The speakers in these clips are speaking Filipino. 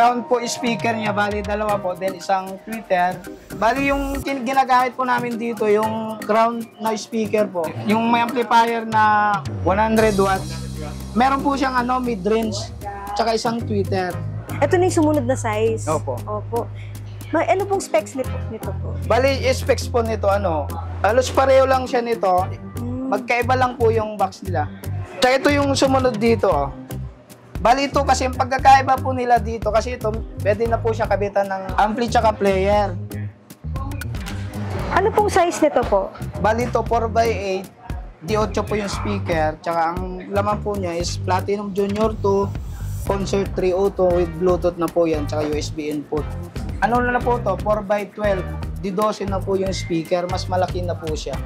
Crown po speaker niya, bali dalawa po, then isang tweeter. Bali yung ginagamit po namin dito, yung Crown na speaker po. Yung may amplifier na 100 watts. Meron po siyang mid-range, tsaka isang tweeter. Ito na yung sumunod na size. Opo. Opo. Ano pong specs nito po? Bali, specs po nito, halos pareho lang siya nito. Magkaiba lang po yung box nila. Tsaka ito yung sumunod dito, Bali ito kasi yung pagkakaiba po nila dito, kasi ito, pwede na po siya kabitan ng ampli tsaka player. Ano pong size nito po? Bali ito 4x8, D8 po yung speaker, tsaka ang laman po niya is Platinum Junior 2, Concert 3 Auto with Bluetooth na po yan, tsaka USB input. Ano na po to? 4x12, D12 na po yung speaker, mas malaki na po siya.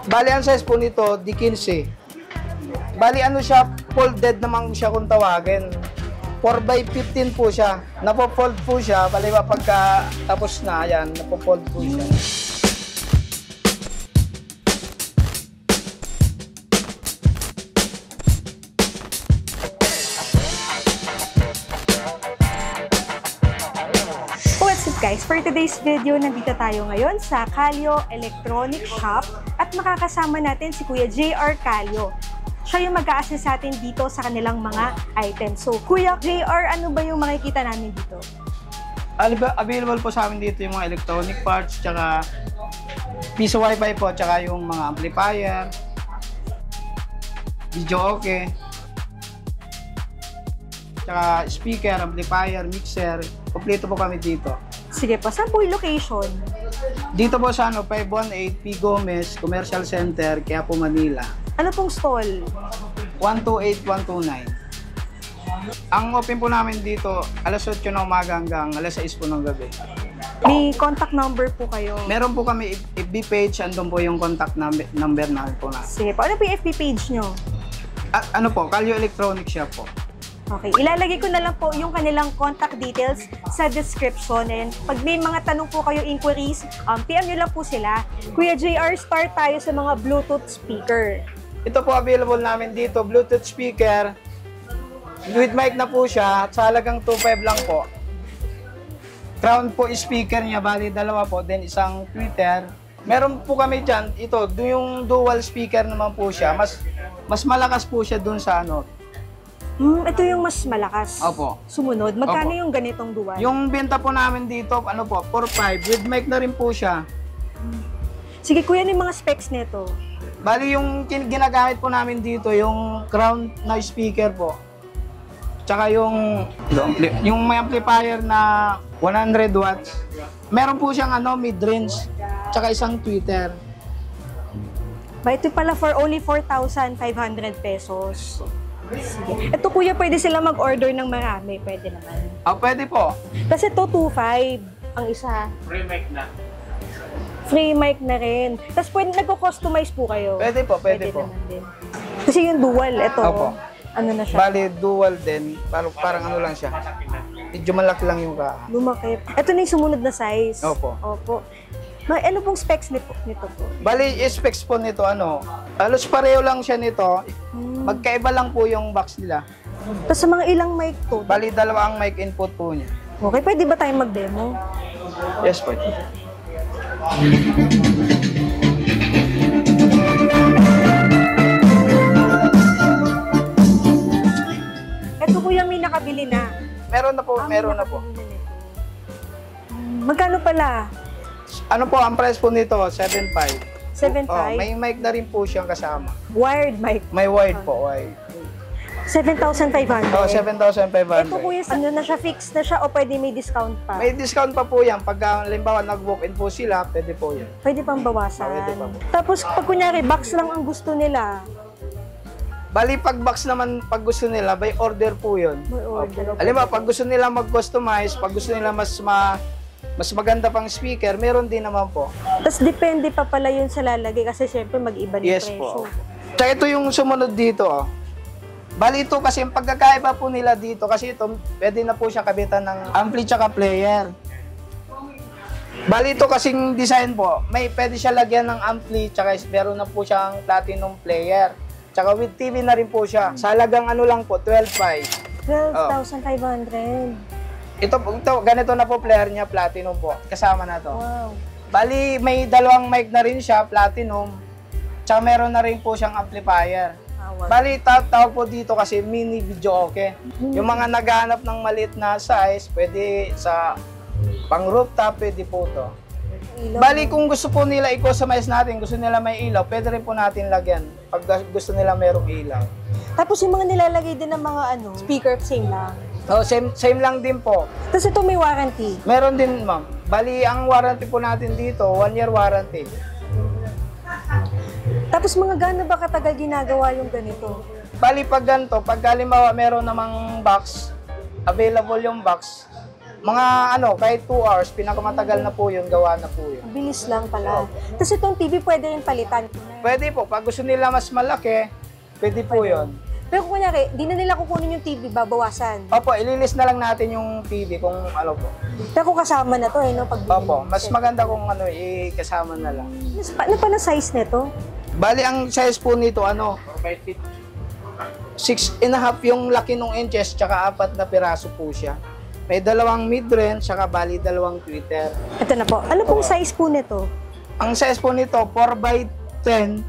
Bali ang size po nito, D15. Bali siya, folded naman siya kung tawagin. 4x15 po siya. Napo-fold po siya, bali pagka tapos na, yan, napo-fold po siya. What's up guys? For today's video, nandito tayo ngayon sa Calio Electronic Shop at makakasama natin si Kuya JR Calio. Siya yung mag-a-assist sa atin dito sa kanilang mga items. So, Kuya JR, ano ba yung makikita namin dito? Available po sa amin dito yung mga electronic parts, tsaka piso wifi po, tsaka yung mga amplifier, video okay, tsaka speaker, amplifier, mixer. Kompleto po kami dito. Sige po, saan po yung location? Dito po sa 518 P. Gomez Commercial Center, Quiapo, Manila. Ano pong stall? 128129. Ang open po namin dito, alas 8 ng umaga hanggang alas 6 po ng gabi. May contact number po kayo? Meron po kami FB page, andun po yung contact number namin po na. Sige po, ano po yung FB page nyo? Ano po, Calio Electronic Shop po. Okay, ilalagay ko na lang po yung kanilang contact details sa description. And pag may mga tanong po kayo, inquiries, PM nyo lang po sila. Kuya JR, start tayo sa mga Bluetooth speaker. Ito po available namin dito, Bluetooth speaker. With mic na po siya, sa halagang 2.5 lang po. Crown po speaker niya, bali dalawa po, then isang tweeter. Meron po kami dyan, ito, yung dual speaker naman po siya. Mas malakas po siya dun sa Ito yung mas malakas. Opo. Sumunod. Magkano Opo. yung ganitong dual? Yung benta po namin dito, 4.5. With mic na rin po siya. Sige kuya, ano yung mga specs nito? Bali yung ginagamit po namin dito, yung Crown na speaker po. Tsaka yung may amplifier na 100 watts. Meron po siyang mid-range, tsaka isang tweeter. Ito pala for only 4,500 pesos. Sige. Ito kuya, pwede sila mag-order ng marami. Pwede naman. Pwede po. Kasi ito 2.5 ang isa. Free mic na. Free mic na rin. Tapos pwede nagko-customize po kayo. Pwede po, pwede po. naman din. Kasi yung dual, ito. Opo. Ano na siya? Bali, dual din. Parang lang siya. Medyo malaki lang yung Lumaki. Ito na yung sumunod na size. Opo. Opo. Ano pong specs nito po? Bali, specs po nito, halos pareho lang siya nito. Magkaiba lang po yung box nila. Tapos sa mga ilang mic to? Bali, dalawa ang mic input po niya. Okay, pwede ba tayong mag-demo? Yes, pwede. Ito kuya, may nakabili na. Meron na po, meron na po. Magkano pala? Ano po, ang price po nito, 7.5. 7.5? May mic na rin po siyang kasama. Wired mic. May wide po, wide. 7,500? 7,500. Ito kuya, ano na siya, fixed na siya o pwede may discount pa? May discount pa po yan. Pag halimbawa nag-walk-in po sila, pwede po yan. Pwede pang bawasan. Pwede pa. Tapos pag kunyari, box lang ang gusto nila. Bali, pag box naman, pag gusto nila, by order po yun. May order. Halimbawa, pag gusto nila mag-customize, pag gusto nila mas maganda pang speaker, meron din naman po. Tapos depende pa pala yun sa lalagay kasi syempre mag-iba ng Yes presyo. po. Tsaka ito yung sumunod dito. Bali ito kasi yung pagkakaiba po nila dito, kasi ito, pwede na po siya kabitan ng ampli tsaka player. Bali ito kasing design po, pwede siya lagyan ng ampli, tsaka meron na po siyang platinum player. Tsaka with TV na rin po siya. Sa halagang lang po, 12.5. 12,500. Ganito na po player niya, platinum po. Kasama na to. Wow. Bali, may dalawang mic na rin siya, platinum. Tsaka meron na rin po siyang amplifier. Wow. Bali, tawag po dito kasi mini video okay. Yung mga naghahanap ng maliit na size, pwede sa pang rooftop, pwede po to. Ilaw. Bali, kung gusto po nila i-customize natin, gusto nila may ilaw, pwede rin po natin lagyan pag gusto nila merong ilaw. Tapos yung mga nilalagay din ng mga speaker, same lang. So, same lang din po. Tapos ito may warranty. Meron din, ma'am. Bali, ang warranty po natin dito, 1-year warranty. Tapos mga gaano ba katagal ginagawa yung ganito? Bali, pag ganito, pag halimbawa meron namang box, available yung box, mga kahit 2 hours, pinakamatagal na po yun, gawa na po yun. Bilis lang pala. Tapos itong TV pwede rin palitan. Pwede po, pag gusto nila mas malaki, pwede po yun. Pero kung kunyari, di na nila kukunin yung TV, babawasan. Opo, ililis na lang natin yung TV kung ano po. Pero kung kasama na to, no? Pag Opo, mas maganda kung ikasama na lang. Ano pa na size nito? Bali, ang size po nito, 6.5 yung laki ng inches, tsaka 4 na piraso po siya. May 2 mid-range, tsaka bali 2 tweeter. Ito na po. Ano pong size po nito? Ang size po nito, 4x10.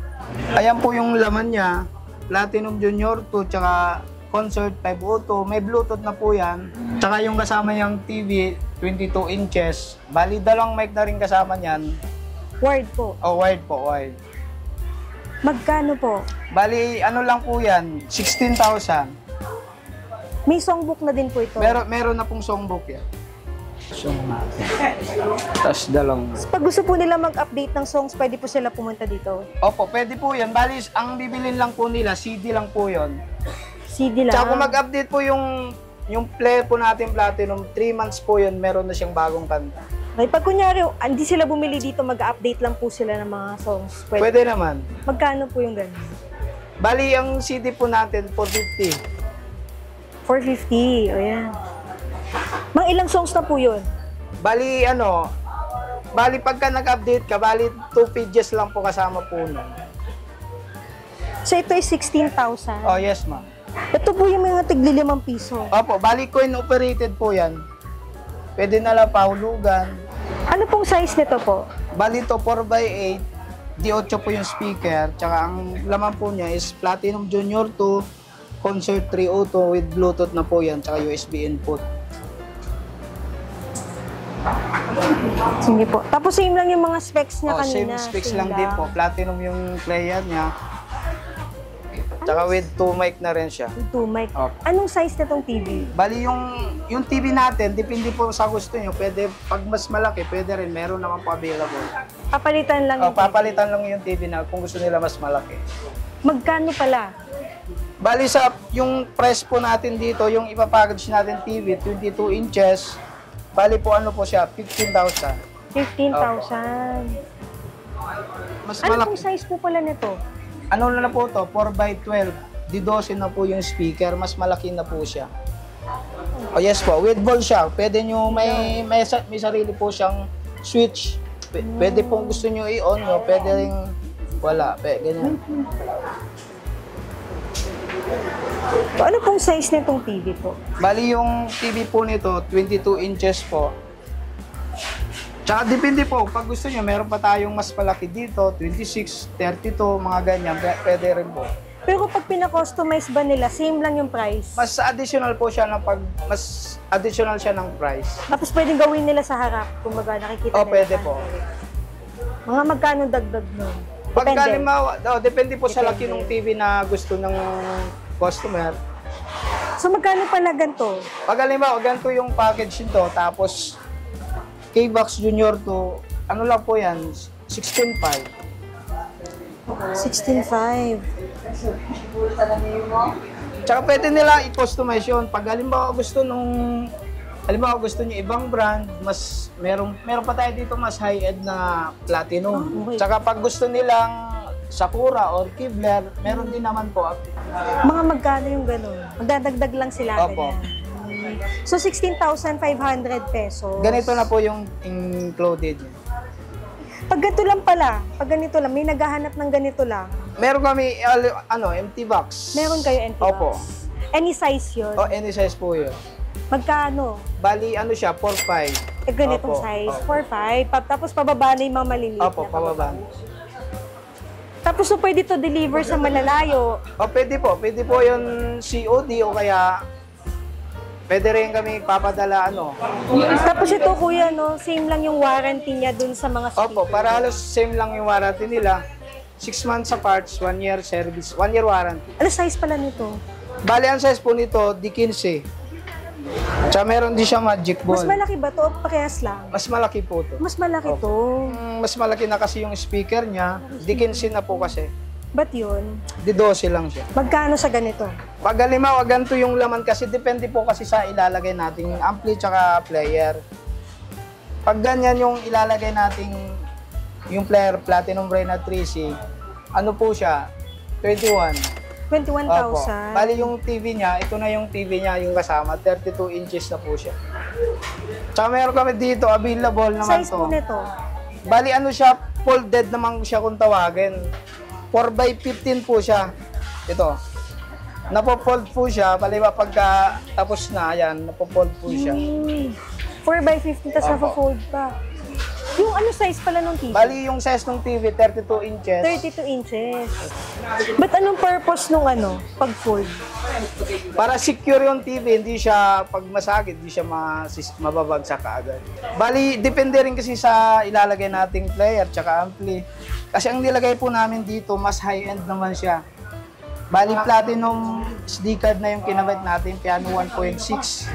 Ayan po yung laman niya. Platinum Junior 2, tsaka Concert 5 Auto. May Bluetooth na po yan. Tsaka yung kasama niyang TV, 22 inches. Bali, 2 mic na rin kasama niyan. Word po. Wide po, wide. Magkano po? Bali, lang po yan, 16,000. May songbook na din po ito. Meron na pong songbook yan. Song natin. Tapos 2. Pag gusto po nila mag-update ng songs, pwede po sila pumunta dito. Opo, pwede po yan. Bali, ang bibilin lang po nila, CD lang po yon. CD lang. Tsaka kung mag-update po yung player po natin Platinum, 3 months po yun, meron na siyang bagong kanta. Okay, pag kunyari, hindi sila bumili dito, mag-update lang po sila ng mga songs. Pwede naman. Magkano po yung ganun? Bali, ang CD po natin, 450. 450, o yan. Mga ilang songs na po yun? Bali, bali pagka nag-update ka, bali 2 pages lang po kasama po nun. So ito ay 16,000. Oh, yes, ma'am. Ito po yung mga tigli-5 piso. Opo, bali coin operated po yan. Pwede na lang pahulugan. Ano pong size nito po? Bali to 4x8, D8 po yung speaker, tsaka ang laman po niya is Platinum Junior 2, Concert 3 Auto with Bluetooth na po yan, tsaka USB input. Sige po. Tapos same lang yung mga specs niya kanina. Same specs lang din po. Platinum yung player niya. Tsaka with 2 mic na rin siya. With 2 mic. Opo. Anong size nitong TV? Bali yung TV natin, depende po sa gusto niyo. Pwede, pag mas malaki, pwede rin. Meron naman po available. Papalitan lang yung TV. Papalitan lang yung TV na kung gusto nila mas malaki. Magkano pala? Bali yung price po natin dito, yung ipapackage natin TV, 22 inches. Bali po po siya, 15,000. 15,000. Mas Ano malaki. pong size po pala nito? Ano na po to? 4x12. D12 na po yung speaker. Mas malaki na po siya. Yes po. With ball siya. Pwede nyo, may sarili po siyang switch. Pwede pong gusto nyo i-on nyo. Pwede rin wala. Ganyan. Ano pong size nitong TV po? Bali yung TV po nito, 22 inches po. Tsaka depende po, pag gusto nyo, meron pa tayong mas malaki dito, 26, 32, mga ganyan, pwede rin po. Pero kapag pina-customize ba nila, same lang yung price? Mas additional po siya mas additional siya ng price. Tapos pwedeng gawin nila sa harap, kumbaga nakikita nila. Pwede sa po. harap. Mga magkano dagdag nun? Pag Depende. halimbawa, depende po sa Depende. laki ng TV na gusto ng customer. So magkano pala ganito? Pag halimbawa, ganito yung package nito, tapos K-Box Junior to, lang po yan, 16.5. 16,500. Tsaka pwede nila i-customize yun. Pag halimbawa gusto nyo ibang brand, mas meron pa tayo dito mas high-end na Platinum. Okay. Tsaka pag gusto nilang Sakura or Kevlar, meron din naman po. Mga magkano yung gano'n? Magdadagdag lang sila. Opo. Ganyan. So 16,500 pesos. Ganito na po yung included niya. Pag ganito lang pala, pag ganito lang, may naghahanap ng ganito lang. Meron kami, empty box. Meron kayo empty Opo. box? Any size yun? Any size po yun. Magkano? Bali, ano siya, 4.5. Ganitong Opo, size, opo. 4.5. Tapos pababa na yung mga maliliit Opo, na pababa. Tapos so, pwede to deliver sa malalayo. O, pwede po. Pwede po yun COD o kaya pwede rin kami papadala, ano. Tapos ito kuya, no, same lang yung warranty niya dun sa mga speaker. Opo, para halos same lang yung warranty nila. 6 months sa parts, 1 year service, 1 year warranty. Ano size pala nito? Bali, ang size po nito, D15. Tsaka meron din siya magic Mas ball. malaki ba to o parehas lang? Mas malaki po to. Mas malaki to. Mas malaki na kasi yung speaker niya. D15 na po kasi. Ba't yun? D12 lang siya. Magkano sa ganito? Pag halimbawa, ganito yung laman kasi, depende po kasi sa ilalagay nating ampli tsaka player. Pag ganyan yung ilalagay nating yung player, Platinum Reina 3C, ano po siya? 21. Opo. 21,000. Bali yung TV niya, ito na yung TV niya, yung kasama, 32 inches na po siya. Tsaka meron kami dito, available naman Size to. po nito? Bali ano siya, folded naman siya kung tawagin. 4x15 po siya. Ito. Napo-fold po siya, bali ba pagka tapos na, ayan, napo-fold po siya. 4x15, tapos Opo. naka-fold pa. Yung ano size pala nung TV? Bali yung size ng TV, 32 inches. 32 inches. Ba't anong purpose nung ano, pag-fold? Para secure yung TV, hindi siya pag masagid, hindi siya mababagsak kaagad. Bali, depende rin kasi sa ilalagay nating player tsaka ampli. Kasi ang nilagay po namin dito, mas high-end naman siya. Bali, platinum SD card na yung kinabit natin, piano 1.6.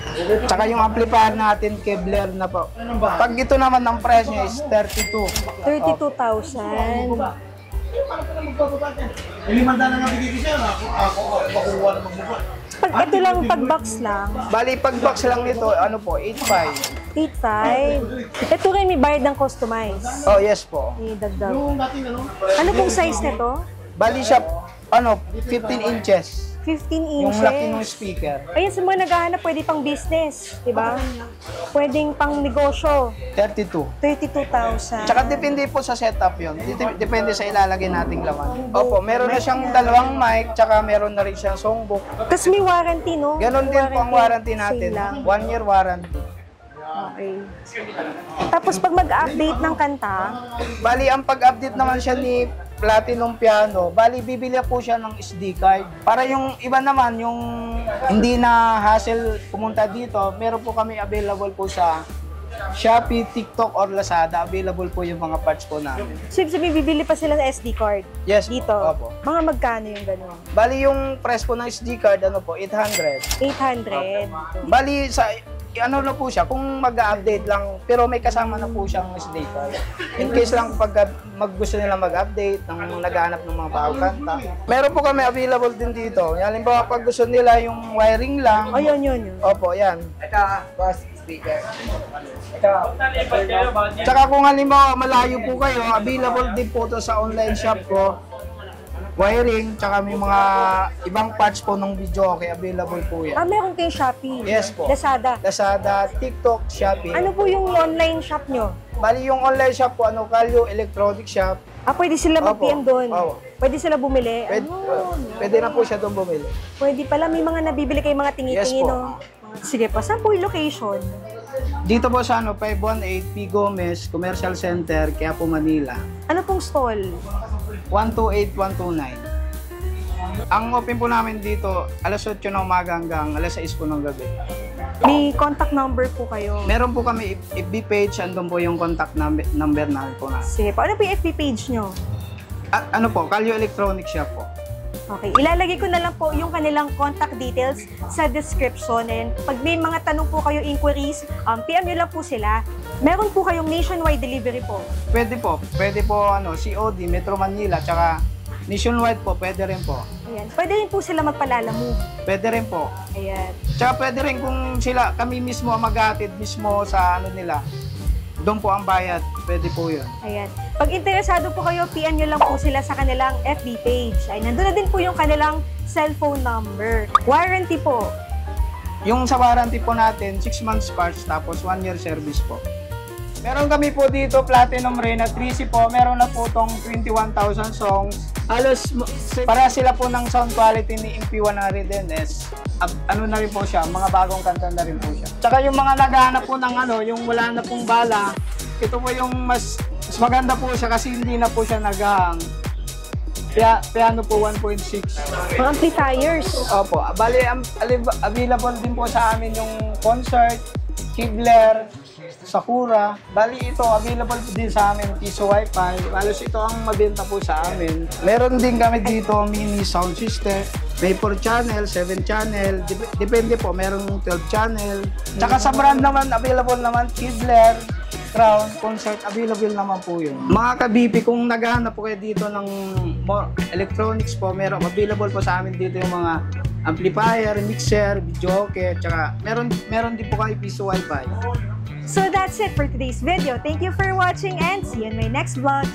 Tsaka yung amplifier natin, Kevlar na po. Pag ito naman ng price niya is 32. 32,000. Pag ito lang, pag box lang, Bali, pag box lang nito, ano po, 8.5. 8,500. Ito rin may bayad ng customize. Oh, yes po. Idagdag. Ano pong size nito? Bali siya, 15 inches. 15 Yung laki ng inches. speaker. Ayun, sa mga naghahanap, pwede pang business, di ba? Pwedeng pang negosyo. 32. 32,000. Tsaka depende po sa setup yun. Depende sa ilalagay nating laman. Opo, meron na siyang dalawang mic, tsaka meron na rin siyang songbook. Tapos may warranty, no? Ganon din po ang warranty Same natin. lang. 1 year warranty. Okay. Tapos pag mag-update ng kanta, Bali, ang pag-update naman siya ni Platinum Piano, bali bibili po siya ng SD card. Para yung iba naman, yung hindi na hassle pumunta dito, meron po kami available po sa Shopee, TikTok, or Lazada. Available po yung mga parts po namin. so ibig sabihin, bibili pa sila sa SD card Yes, dito. opo. Mga magkano yung gano'n? Bali, yung price po ng SD card, ano po, 800. 800. Bali, sa ano na po siya, kung mag-update lang, pero may kasama na po siyang SD card. In case lang pag gusto nila mag-update, ng naghahanap ng mga bagong kanta. Meron po kami available din dito. Halimbawa, pag gusto nila yung wiring lang. O, yun. Opo, yan. Ito, boss, speaker. Ito. Tsaka kung halimbawa malayo po kayo, available din po to sa online shop ko. Wiring, tsaka may mga ibang parts po ng video, okay, available po yan. Meron kayong Shopee. Yes po. Lazada. Lazada, TikTok, Shopee. Ano po yung online shop nyo? Bali yung online shop po, Calio Electronic Shop. Pwede sila mag-PM doon. Opo. Pwede sila bumili. Pwede, pwede na po siya doon bumili. Pwede pala, may mga nabibili kayo mga Yes tingi-tingi, po. no? Sige pa, saan po yung location? Dito po sa 518 P. Gomez Commercial Center, Quiapo, Manila. Ano pong stall? 128129. Ang open po namin dito, alas 8 ng umaga hanggang alas 6 po ng gabi. May contact number po kayo. Meron po kami FB page, andun po yung contact number namin po namin. Sige po, ano po yung FB page nyo? Ano po, Calio Electronic Shop po. Okay, ilalagay ko na lang po yung kanilang contact details sa description. And pag may mga tanong po kayo, inquiries, PM nyo lang po sila. Meron po kayong nationwide delivery po. Pwede po COD, Metro Manila, tsaka nationwide po, pwede rin po. Ayan. Pwede rin po sila magpalalamu. Pwede rin po. Ayan. Tsaka pwede rin kung kami mismo ang maghahatid mismo sa nila, doon po ang bayad. Pwede po yun. Ayan. Pag interesado po kayo, PM nyo lang po sila sa kanilang FB page. Ay, nandun na din po yung kanilang cellphone number. Warranty po. Yung sa warranty po natin, 6 months parts, tapos 1 year service po. Meron kami po dito, Platinum Reina 3C po. Meron na po tong 21,000 songs. Halos para sila po ng sound quality ni MP100NS. Ano na rin po siya, mga bagong kanta na rin po siya. Tsaka yung mga naghahanap po ng yung wala na pong bala, ito po yung mas maganda po siya kasi hindi na po siya naghahang. Piano po 1.6. Mga amplifiers. Opo, bali available din po sa amin yung Concert, Kibler, Sakura. Bali ito, available po din sa amin, Piso Wi-Fi. Halos ito ang mabenta po sa amin. Meron din kami dito mini sound system. May 4 channel, 7 channel. Depende po, merong 12 channel. Tsaka sa brand naman, available naman, Kibler, Crown, Concert, available naman po yun. Mga ka-BP, kung naghahanap po kayo dito ng electronics po, meron available po sa amin dito yung mga amplifier, mixer, video okay, tsaka meron din po kayo Piso Wi-Fi. So that's it for today's video. Thank you for watching and see you in my next vlog.